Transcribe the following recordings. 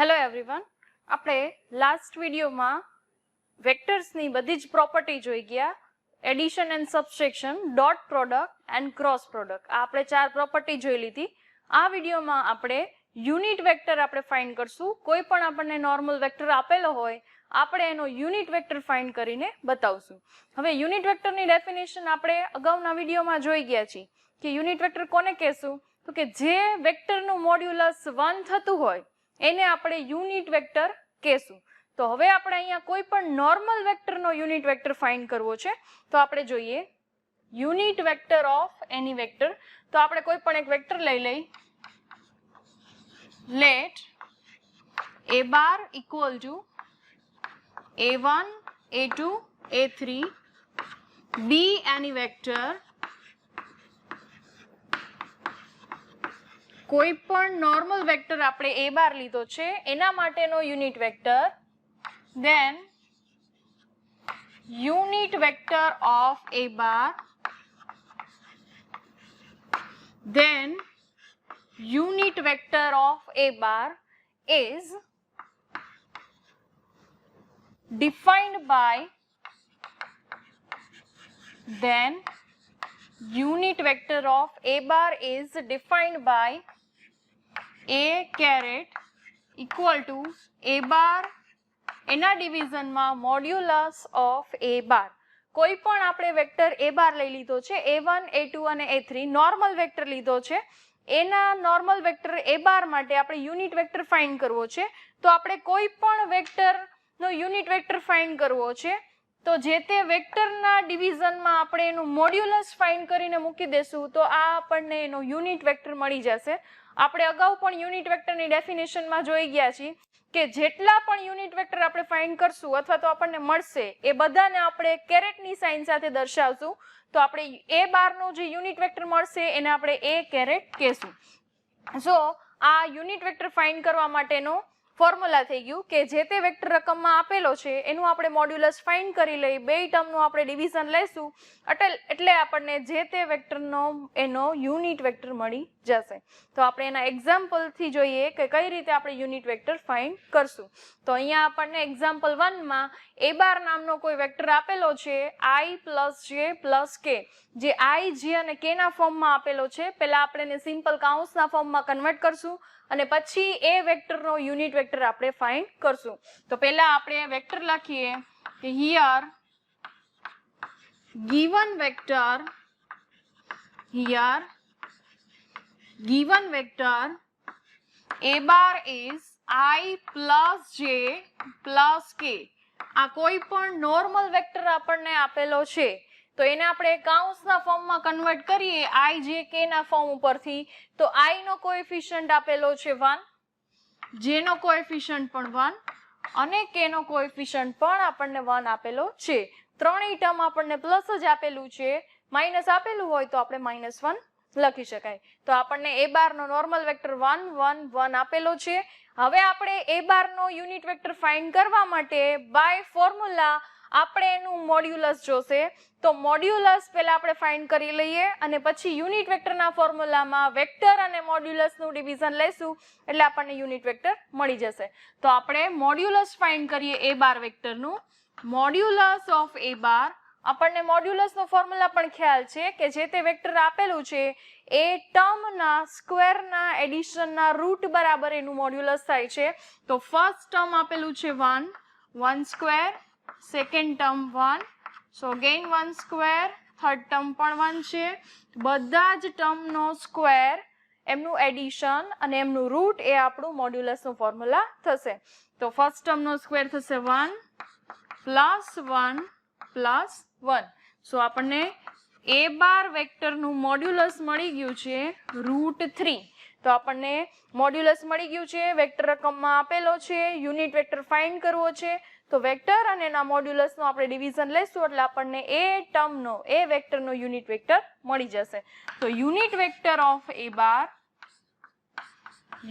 Hello everyone, આપણે last વિડીયોમાં વેક્ટર્સની બધી જ પ્રોપર્ટી જોઈ ગયા. Addition and subtraction, dot product and cross product. આપણે 4 પ્રોપર્ટી જોઈ લીધી. આ વિડીયોમાં આપણે યુનિટ વેક્ટર આપણે ફાઇન્ડ કરશું. કોઈ પણ આપણને નોર્મલ વેક્ટર આપેલો હોય, આપણે એનો યુનિટ વેક્ટર ફાઇન્ડ કરીને બતાવશું. હવે યુનિટ વેક્ટરની ડેફિનેશન આપણે અગાઉના વિડીયોમાં જોઈ ગયા છીએ કે યુનિટ વેક્ટર કોને કહેશું, તો કે જે વેક્ટરનું મોડ્યુલસ 1 થતું હોય એને આપણે યુનિટ વેક્ટર કહેશું. તો હવે આપણે અહીંયા કોઈ પણ નોર્મલ વેક્ટરનો યુનિટ વેક્ટર ફાઇન્ડ કરવો છે. તો આપણે જોઈએ unit vector of any vector. તો આપણે કોઈ પણ એક વેક્ટર લઈ લઈ. Let a bar equal to a1 a2 a3 be any vector. કોઈ પણ નોર્મલ વેક્ટર આપણે a બાર લીધો છે એના માટેનો unit vector, then unit vector of a bar, then unit vector of a bar is defined by, then unit vector of a bar is defined by a caret equal to a bar એના ડિવિઝનમાં modulus of a bar. કોઈ પણ આપણે vector a બાર લઈ લીધો છે, a1 a2 અને a3 normal vector લીધો છે. એના નોર્મલ વેક્ટર a બાર માટે આપણે યુનિટ વેક્ટર ફાઇન્ડ કરવો છે. તો આપણે કોઈ પણ વેક્ટરનો યુનિટ વેક્ટર ફાઇન્ડ કરવો છે તો જે તે વેક્ટરના ડિવિઝનમાં આપણે એનું મોડ્યુલસ ફાઇન્ડ કરીને મૂકી દેશું તો આ આપણને એનો યુનિટ વેક્ટર મળી જશે. આપણે અગાઉ પણ યુનિટ વેક્ટરની ડેફિનેશનમાં જોઈ ગયા છીએ કે જેટલા પણ યુનિટ વેક્ટર આપણે ફાઇન્ડ કરશું અથવા તો આપણને મળશે એ બધાને આપણે કેરેટની સાઇન સાથે દર્શાવશું. તો આપણે a બારનો જે યુનિટ વેક્ટર મળશે એને આપણે a કેરેટ કહેશું. સો આ યુનિટ વેક્ટર ફાઇન્ડ કરવા માટેનો ફોર્મ્યુલા થઈ ગયું કે જે તે વેક્ટર રકમમાં આપેલો છે એનું આપણે મોડ્યુલસ ફાઇન્ડ કરી લઈ, બે ટર્મનું આપણે ડિવિઝન લઈશું એટલે આપણને જે તે વેક્ટરનો એનો યુનિટ વેક્ટર મળી જશે. તો આપણે એના એક્ઝામ્પલથી જોઈએ કે કઈ રીતે આપણે યુનિટ વેક્ટર ફાઇન્ડ કરશું. તો અહીંયા આપણને એક્ઝામ્પલ 1 માં a બાર નામનો કોઈ વેક્ટર આપેલો છે i + j + k, જે i, j અને k ના ફોર્મમાં આપેલો છે. પહેલા આપણે એને સિમ્પલ કાઉન્સના ફોર્મમાં કન્વર્ટ કરશું અને પછી એ વેક્ટરનો યુનિટ વેક્ટર આપણે ફાઇન્ડ કરશું. તો પહેલા આપણે વેક્ટર લખીએ કે here given vector a bar is i + j + k. આ કોઈ પણ નોર્મલ વેક્ટર આપણને આપેલો છે તો એને આપણે કાઉન્સના ફોર્મમાં કન્વર્ટ કરીએ i, j, k ના ફોર્મ ઉપરથી. તો i નો કોએફિશિયન્ટ આપેલો છે 1, j નો કોએફિશિયન્ટ પણ 1 અને k નો કોએફિશિયન્ટ પણ આપણને 1 આપેલો છે. ત્રણેય ટર્મ આપણને પ્લસ જ આપેલું છે, માઇનસ આપેલું હોય તો આપણે -1 લખી શકાય. તો આપણને a બાર નો નોર્મલ વેક્ટર 1 1 1 આપેલો છે. હવે આપણે a બાર નો યુનિટ વેક્ટર ફાઇન્ડ કરવા માટે બાય ફોર્મ્યુલા આપણે એનું મોડ્યુલસ જોશે. તો મોડ્યુલસ પહેલા આપણે ફાઇન્ડ કરી લઈએ અને પછી યુનિટ વેક્ટરના ફોર્મ્યુલામાં વેક્ટર અને મોડ્યુલસનું ડિવિઝન લેશું એટલે આપણને યુનિટ વેક્ટર મળી જશે. તો આપણે મોડ્યુલસ ફાઇન્ડ કરીએ a બાર વેક્ટરનું. મોડ્યુલસ ઓફ a બાર, આપણને મોડ્યુલસનો ફોર્મ્યુલા પણ ખ્યાલ છે કે જે તે વેક્ટર આપેલું છે એ ટર્મના સ્ક્વેરના એડિશનના રૂટ બરાબર એનું મોડ્યુલસ થાય છે. તો ફર્સ્ટ ટર્મ આપેલું છે 1 1 સ્ક્વેર, સેકન્ડ ટર્મ 1, સો અગેન 1 સ્ક્વેર, થર્ડ ટર્મ પણ 1 છે. બધા જ ટર્મનો સ્ક્વેર, એમનું એડિશન અને એમનું રૂટ એ આપણું મોડ્યુલસનું ફોર્મ્યુલા થશે. તો ફર્સ્ટ ટર્મનો સ્ક્વેર થશે 1 + 1 + 1. સો આપણને a બાર વેક્ટરનું મોડ્યુલસ મળી ગયું છે √3. તો આપણને મોડ્યુલસ મળી ગયું છે, વેક્ટર રકમમાં આપેલો છે, યુનિટ વેક્ટર ફાઇન્ડ કરવો છે. તો વેક્ટર અને એના મોડ્યુલસનું આપણે ડિવિઝન લેશું એટલે આપણને એ ટર્મનો, એ વેક્ટરનો યુનિટ વેક્ટર મળી જશે. તો unit vector of a bar,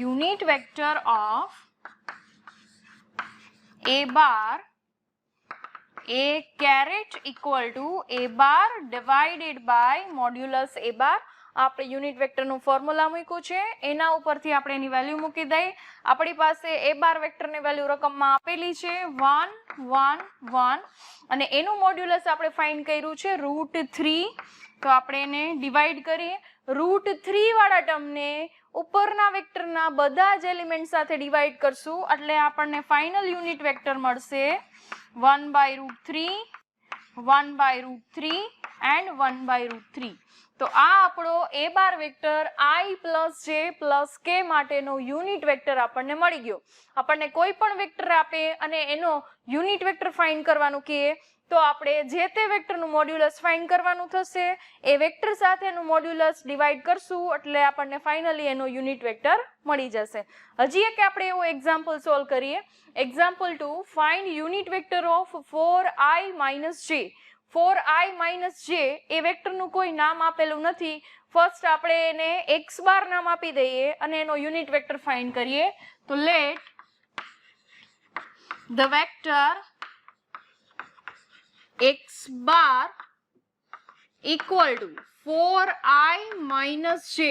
unit vector of a bar a caret equal to a bar divided by modulus a bar આપણે યુનિટ વેક્ટરનું ફોર્મ્યુલા મૂક્યું છે, એના ઉપરથી આપણે એની વેલ્યુ મૂકી દઈએ. આપણી પાસે a બાર વેક્ટરની વેલ્યુ રકમમાં આપેલી છે 1 1 1 અને એનું મોડ્યુલસ આપણે ફાઇન્ડ કર્યું છે √3. તો આપણે એને ડિવાઈડ કરીએ. √3 વાળા ટર્મને ઉપરના વેક્ટરના બધા જ એલિમેન્ટ સાથે ડિવાઈડ કરશું એટલે આપણને ફાઇનલ યુનિટ વેક્ટર મળશે 1/√3 1/√3 એન્ડ 1/√3. તો આ આપણો a bar vector I + j + k માટેનો યુનિટ વેક્ટર આપણને મળી ગયો. આપણને કોઈ પણ વેક્ટર આપે અને એનો યુનિટ વેક્ટર ફાઇન્ડ કરવાનું કહે તો આપણે જે તે વેક્ટરનું મોડ્યુલસ ફાઇન્ડ કરવાનું થશે. એ વેક્ટર સાથે એનું મોડ્યુલસ ડિવાઈડ કરશું એટલે આપણને ફાઇનલી એનો યુનિટ વેક્ટર મળી જશે. હજી એક આપણે એવો એક્ઝામ્પલ સોલ્વ કરીએ. Example 2, find unit vector of 4i - j. 4i - j એ વેક્ટરનું કોઈ નામ આપેલું નથી. ફર્સ્ટ આપણે એને x બાર નામ આપી દઈએ અને એનો યુનિટ વેક્ટર ફાઇન્ડ કરીએ. તો late the vector x bar equal two 4i - j.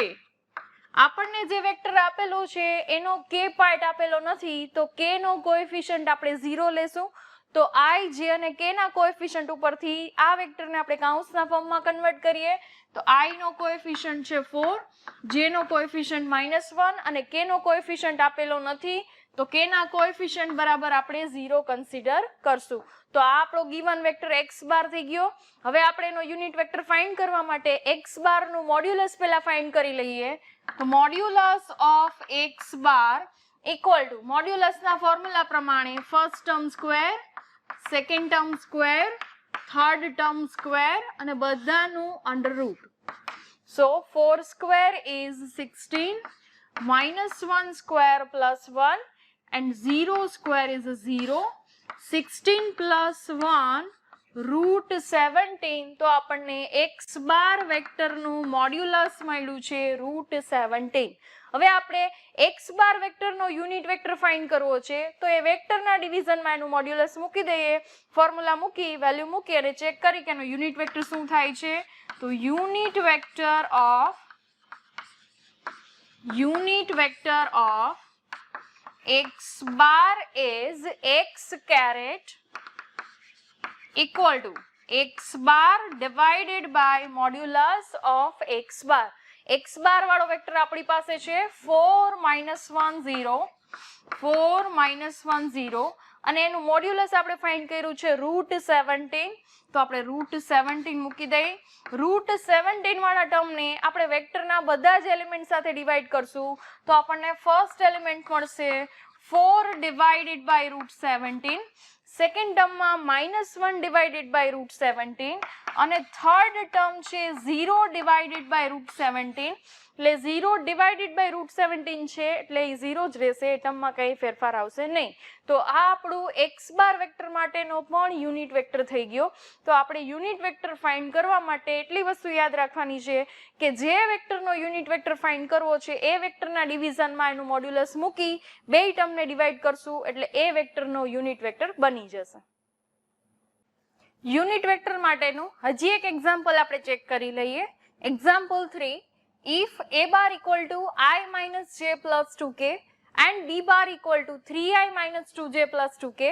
આપણને જે વેક્ટર આપેલો છે એનો k પાર્ટ આપેલો નથી તો k નો કોએફિશિયન્ટ આપણે 0 લેશું. તો i, j અને k ના કોએફિશિયન્ટ ઉપરથી આ વેક્ટરને આપણે કૌંસના ફોર્મમાં કન્વર્ટ કરીએ. તો i નો કોએફિશિયન્ટ છે 4, j નો કોએફિશિયન્ટ -1 અને k નો કોએફિશિયન્ટ આપેલો નથી તો k ના કોએફિશિયન્ટ બરાબર આપણે 0 કન્સિડર કરશું. તો આ આપણો ગિવન વેક્ટર x બાર થઈ ગયો. હવે આપણે એનો યુનિટ વેક્ટર ફાઇન્ડ કરવા માટે x બાર નું મોડ્યુલસ પહેલા ફાઇન્ડ કરી લઈએ. તો modulus of x bar equal to મોડ્યુલસના ફોર્મ્યુલા પ્રમાણે first term square, second term square, third term square અને બધાનું under root. So 4 square is 16, -1 square + 1 and 0 square is 0. 16 + 1 √17. તો આપણને x બાર વેક્ટરનું મોડ્યુલસ મળ્યું છે √17. હવે આપણે x બાર વેક્ટરનો યુનિટ વેક્ટર ફાઇન્ડ કરવો છે તો એ વેક્ટરના ડિવિઝનમાં એનું મોડ્યુલસ મૂકી દઈએ. ફોર્મ્યુલા મૂકી, વેલ્યુ મૂકી અને ચેક કરી કે એનો યુનિટ વેક્ટર શું થાય છે. તો unit vector of x bar is x caret equal to x bar divided by modulus of x bar. x બાર વાળો વેક્ટર આપણી પાસે છે 4 - 1 0, 4 - 1 0 અને એનું મોડ્યુલસ આપણે ફાઇન્ડ કર્યું છે √17. તો આપણે √17 મૂકી દઈએ. √17 વાળા ટર્મને આપણે વેક્ટરના બધા જ એલિમેન્ટ સાથે ડિવાઈડ કરશું તો આપણને ફર્સ્ટ એલિમેન્ટ મળશે 4 divided by √17, સેકન્ડ ટર્મમાં -1 divided by √17 અને થર્ડ ટર્મ છે 0 divided by √17. એટલે 0 divided by √17 છે એટલે એ 0 જ રહેશે, એ ટર્મમાં કંઈ ફેરફાર આવશે નહીં. તો આ આપણું x બાર વેક્ટર માટેનો પણ યુનિટ વેક્ટર થઈ ગયો. તો આપણે યુનિટ વેક્ટર ફાઇન્ડ કરવા માટે એટલી વસ્તુ યાદ રાખવાની છે કે જે વેક્ટરનો યુનિટ વેક્ટર ફાઇન્ડ કરવો છે એ વેક્ટરના ડિવિઝનમાં એનું મોડ્યુલસ મૂકી બે ટર્મને ડિવાઈડ કરશું એટલે એ વેક્ટરનો યુનિટ વેક્ટર બની જશે. યુનિટ વેક્ટર માટેનું હજી એક એક્ઝામ્પલ આપણે ચેક કરી લઈએ. Example 3, if a bar equal to I minus j plus 2k and b bar equal to 3i minus 2j plus 2k,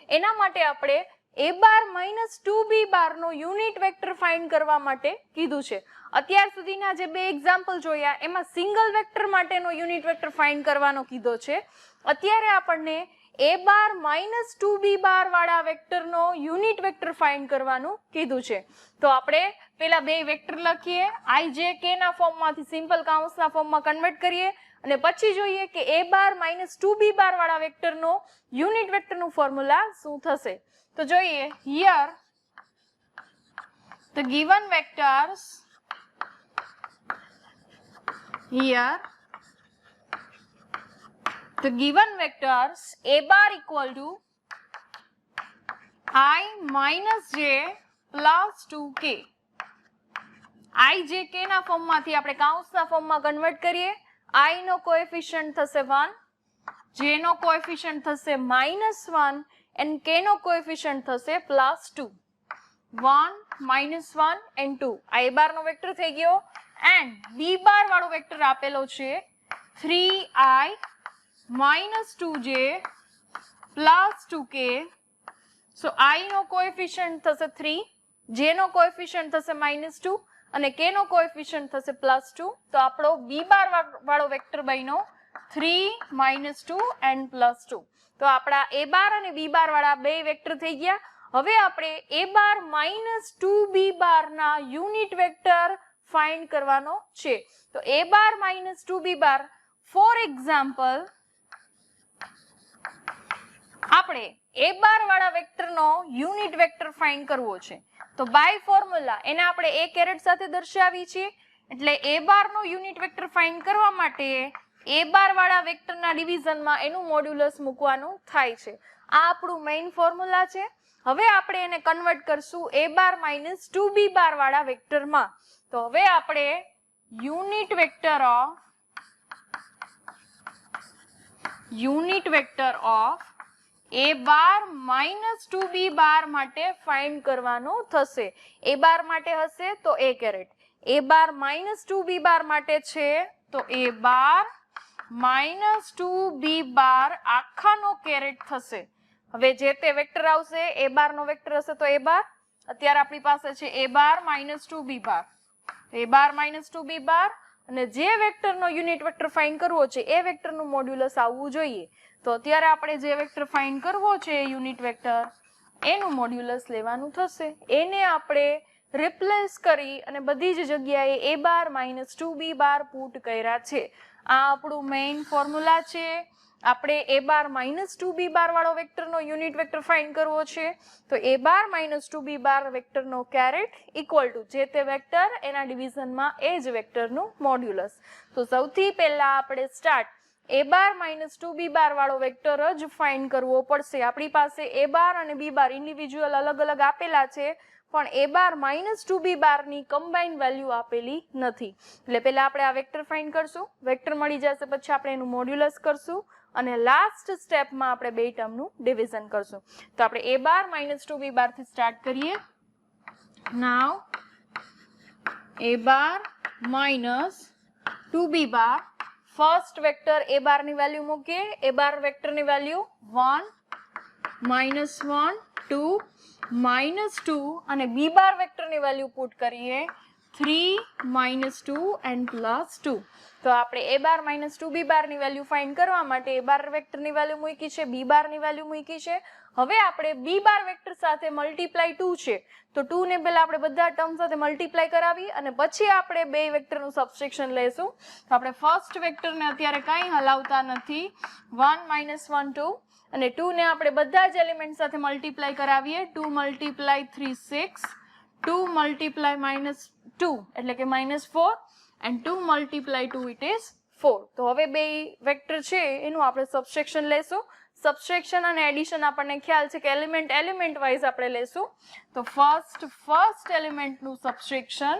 એના માટે આપણે a bar minus 2b bar no unit vector find કરવા માટે કીધું છે. અત્યાર સુધીના જે બે એક્ઝામ્પલ જોયા એમાં સિંગલ વેક્ટર માટેનો યુનિટ વેક્ટર ફાઇન્ડ કરવાનો કીધો છે. અત્યારે આપણને a બાર minus 2b બાર વાળા વેક્ટરનો યુનિટ વેક્ટર ફાઇન્ડ કરવાનું કીધું છે. તો આપણે પેલા બે વેક્ટર લખીએ, i j k ના ફોર્મમાંથી સિમ્પલ કૌંસના ફોર્મમાં કન્વર્ટ કરીએ અને પછી જોઈએ કે a બાર minus 2b બાર વાળા વેક્ટરનો યુનિટ વેક્ટરનું ફોર્મ્યુલા શું થશે. તો જોઈએ, here the given vectors, the given vectors a bar equal to I minus j plus 2k. I j k ના ફોર્મમાંથી આપણે કૌંસના ફોર્મમાં કન્વર્ટ કરીએ. I નો કોએફિશિયન્ટ થશે 1, j નો કોએફિશિયન્ટ થશે -1 and k નો કોએફિશિયન્ટ થશે +2. 1 -1 and 2 આ a બાર નો વેક્ટર થઈ ગયો એન્ડ બી બાર વાળો વેક્ટર આપેલો છે 3i - 2j + 2k. So i no coefficient થશે 3, j નો કોએફિશિયન્ટ થશે -2 અને k નો કોએફિશિયન્ટ થશે +2. તો આપણો બી બાર વાળો વેક્ટર બન્યો 3 - 2 and +2. તો આપણા a બાર અને b બાર વાળા બે વેક્ટર થઈ ગયા. હવે આપણે a બાર - 2b બાર ના યુનિટ વેક્ટર ફાઇન્ડ કરવાનો છે. તો a bar - 2b bar, for example આપણે a બાર વાળા વેક્ટરનો યુનિટ વેક્ટર ફાઇન્ડ કરવો છે. તો બાય ફોર્મ્યુલા એને આપણે a કેરેટ સાથે દર્શાવી છીએ. એટલે a બાર નો યુનિટ વેક્ટર ફાઇન્ડ કરવા માટે a બાર વાળા વેક્ટરના ડિવિઝનમાં એનું મોડ્યુલસ મૂકવાનું થાય છે. આ આપણું મેઇન ફોર્મ્યુલા છે. હવે આપણે એને કન્વર્ટ કરશું a બાર - 2b બાર વાળા વેક્ટરમાં. તો હવે આપણે unit vector of a bar - 2b bar માટે ફાઇન્ડ કરવાનો થશે. a બાર માટે હશે તો a caret, a bar - 2b bar માટે છે તો a bar - 2b bar આખાનો caret થશે. હવે જે તે વેક્ટર આવશે a બાર નો વેક્ટર હશે તો a બાર. અત્યારે આપણી પાસે છે a bar - 2b bar, a bar - 2b બાર અને જે વેક્ટરનો યુનિટ વેક્ટર ફાઇન્ડ કરવો છે એ વેક્ટરનું મોડ્યુલસ આવવું જોઈએ. તો અત્યારે આપણે જે વેક્ટર ફાઇન્ડ કરવો છે યુનિટ વેક્ટર એનું મોડ્યુલસ લેવાનું થશે. એને આપણે રિપ્લેસ કરી અને બધી જ જગ્યાએ a bar - 2b bar put કર્યા છે. આ આપણું મેઇન ફોર્મ્યુલા છે. આપણે a બાર - 2b બાર વાળો વેક્ટરનો યુનિટ વેક્ટર ફાઇન્ડ કરવો છે. તો a બાર - 2b બાર વેક્ટરનો કેરેટ ઇક્વલ ટુ જે તે વેક્ટર એના ડિવિઝનમાં એ જ વેક્ટરનું મોડ્યુલસ. તો સૌથી પહેલા આપણે start a bar - 2b bar વાળો વેક્ટર જ ફાઇન્ડ કરવો પડશે. આપણી પાસે a બાર અને b બાર ઇન્ડિવિજ્યુઅલ અલગ અલગ આપેલા છે, પણ a બાર - 2b બારની કમ્બાઇન વેલ્યુ આપેલી નથી. એટલે પહેલા આપણે આ વેક્ટર ફાઇન્ડ કરશું. વેક્ટર મળી જશે પછી આપણે એનું મોડ્યુલસ કરશું અને લાસ્ટ સ્ટેપમાં આપણે બે ટર્મનું ડિવિઝન કરશું. તો આપણે a બાર - 2b બારથી સ્ટાર્ટ કરીએ. નાઉ a bar - 2b bar, first vector a બાર ની વેલ્યુ મૂકીએ. a બાર વેક્ટરની વેલ્યુ 1 -1 2 -2 અને b બાર વેક્ટરની વેલ્યુ પુટ કરીએ 3 -2 and +2. તો આપણે a બાર - 2b બારની વેલ્યુ ફાઇન્ડ કરવા માટે a બાર વેક્ટરની વેલ્યુ મૂકી છે, b બારની વેલ્યુ મૂકી છે. હવે આપણે b બાર વેક્ટર સાથે મલ્ટીપ્લાય 2 છે તો 2 ને પહેલા આપણે બધા ટર્મ સાથે મલ્ટીપ્લાય કરાવી અને પછી આપણે બે વેક્ટરનું સબસ્ટ્રેક્શન લેશું. તો આપણે ફર્સ્ટ વેક્ટરને અત્યારે કંઈ હલાવતા નથી, 1 -1 2 અને 2 ને આપણે બધા જ એલિમેન્ટ સાથે મલ્ટીપ્લાય કરાવીએ. 2 × 3 6, 2 × -2 એટલે કે -4 and 2 × 2 it is 4. તો હવે બે વેક્ટર છે એનું આપણે સબસ્ટ્રેક્શન લેશું. સબસ્ટ્રેક્શન અને એડિશન આપણને ખ્યાલ છે કે એલિમેન્ટ વાઇઝ આપણે લેશું. તો ફર્સ્ટ એલિમેન્ટનું સબસ્ટ્રેક્શન,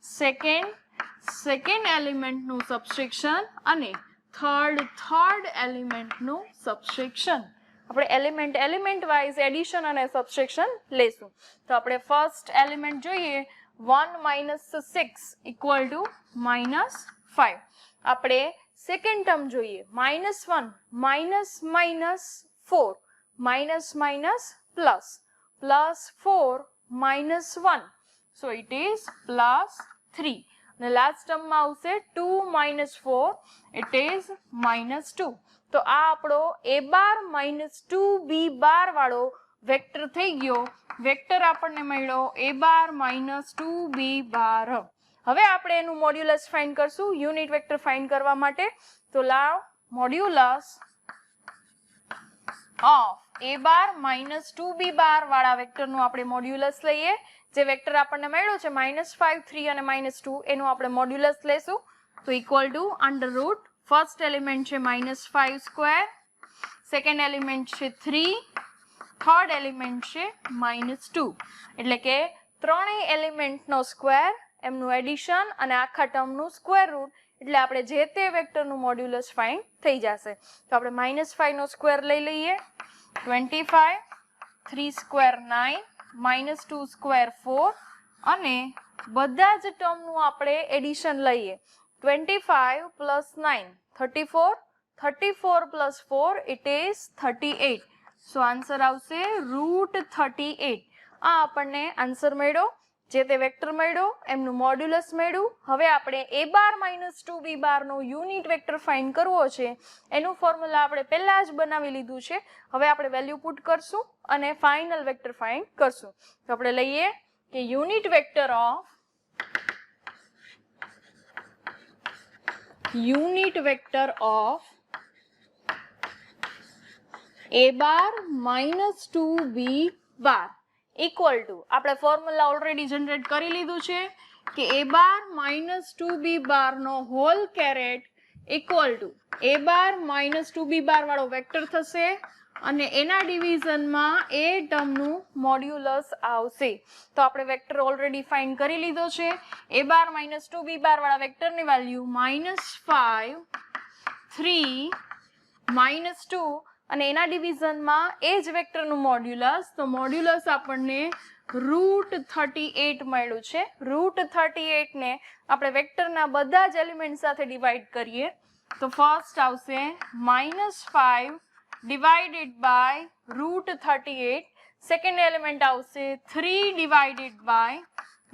સેકન્ડ એલિમેન્ટનું સબસ્ટ્રેક્શન અને થર્ડ એલિમેન્ટનું સબસ્ટ્રેક્શન. આપણે એલિમેન્ટ વાઇઝ એડિશન અને સબસ્ટ્રેક્શન લેશું. તો આપણે ફર્સ્ટ એલિમેન્ટ જોઈએ 1 - 6 = -5. આપણે સેકન્ડ ટર્મ જોઈએ -1 -4 +4 -1 so it is +3 અને લાસ્ટ ટર્મમાં આવશે 2 - 4 it is -2. તો આ આપણો a બાર - 2b બાર વાળો વેક્ટર થઈ ગયો. વેક્ટર આપણને મળ્યો a બાર - 2b બાર. હવે આપણે એનું મોડ્યુલસ ફાઇન્ડ કરશું યુનિટ વેક્ટર ફાઇન્ડ કરવા માટે. તો લાવ modulus of a bar - 2b બાર વાળા વેક્ટરનું આપણે મોડ્યુલસ લઈએ. જે વેક્ટર આપણને મળ્યો છે -5 3 અને -2 એનું આપણે મોડ્યુલસ લેશું. તો ઇક્વલ ટુ √ ફર્સ્ટ એલિમેન્ટ છે -5², સેકન્ડ એલિમેન્ટ છે 3, થર્ડ એલિમેન્ટ છે -2 એટલે કે ત્રણેય એલિમેન્ટનો સ્ક્વેર, એમનું એડિશન અને આખા ટર્મનું સ્ક્વેર રૂટ એટલે આપણે જે તે વેક્ટરનું મોડ્યુલસ ફાઇન્ડ થઈ જશે. તો આપણે -5 નો સ્ક્વેર લઈ લઈએ 25, 3² 9, -2² 4 અને બધા જ ટર્મનું આપણે એડિશન લઈએ 25 plus 9 34 34 plus 4 it is 38 so answer આવશે √38 આ આપણને આન્સર મળ્યો જે તે વેક્ટર મળ્યો એમનું મોડ્યુલસ મળ્યું હવે આપણે a બાર માઇનસ 2b બારનો યુનિટ વેક્ટર ફાઇન્ડ કરવો છે એનું ફોર્મ્યુલા આપણે પહેલા જ બનાવી લીધું છે હવે આપણે વેલ્યુ પુટ કરશું અને ફાઇનલ વેક્ટર ફાઇન્ડ કરશું તો આપણે લઈએ કે unit vector of a bar minus 2b bar equal to આપણે ફોર્મ્યુલા ઓલરેડી જનરેટ કરી લીધું છે કે a બાર માઇનસ 2b બારનો whole caret equal to a bar minus 2b bar વાળો વેક્ટર થશે અને એના ડિવિઝનમાં એ ટર્મનું મોડ્યુલસ આવશે તો આપણે વેક્ટર ઓલરેડી ફાઇન્ડ કરી લીધો છે a બાર માઇનસ 2b બાર વાળા વેક્ટરની વેલ્યુ -5 3 -2 અને એના ડિવિઝનમાં એ જ વેક્ટરનું મોડ્યુલસ તો મોડ્યુલસ આપણને √38 મળ્યું છે √38 ને આપણે વેક્ટરના બધા જ એલિમેન્ટ સાથે ડિવાઈડ કરીએ તો ફર્સ્ટ આવશે -5 ડિવાઇડેડ બાય √38 સેકન્ડ એલિમેન્ટ આવશે 3 ડિવાઇડેડ બાય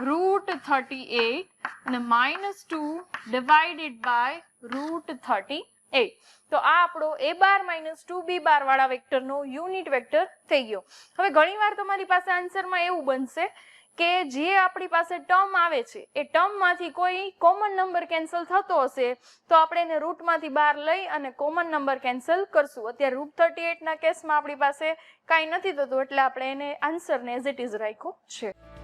√38 અને -2 ડિવાઇડેડ બાય √38 તો આ આપણો a બાર માઇનસ 2b બાર વાળા વેક્ટરનો યુનિટ વેક્ટર થઈ ગયો હવે ઘણીવાર તમારી પાસે આન્સરમાં એવું બનશે કે જે આપણી પાસે ટર્મ આવે છે એ ટર્મમાંથી કોઈ કોમન નંબર કેન્સલ થતો હશે તો આપણે એને રૂટમાંથી બહાર લઈ અને કોમન નંબર કેન્સલ કરશું અત્યારે √38 ના કેસમાં આપણી પાસે કાંઈ નથી થતું એટલે આપણે એને આન્સરને એઝ ઇટ ઇઝ રાખ્યો છે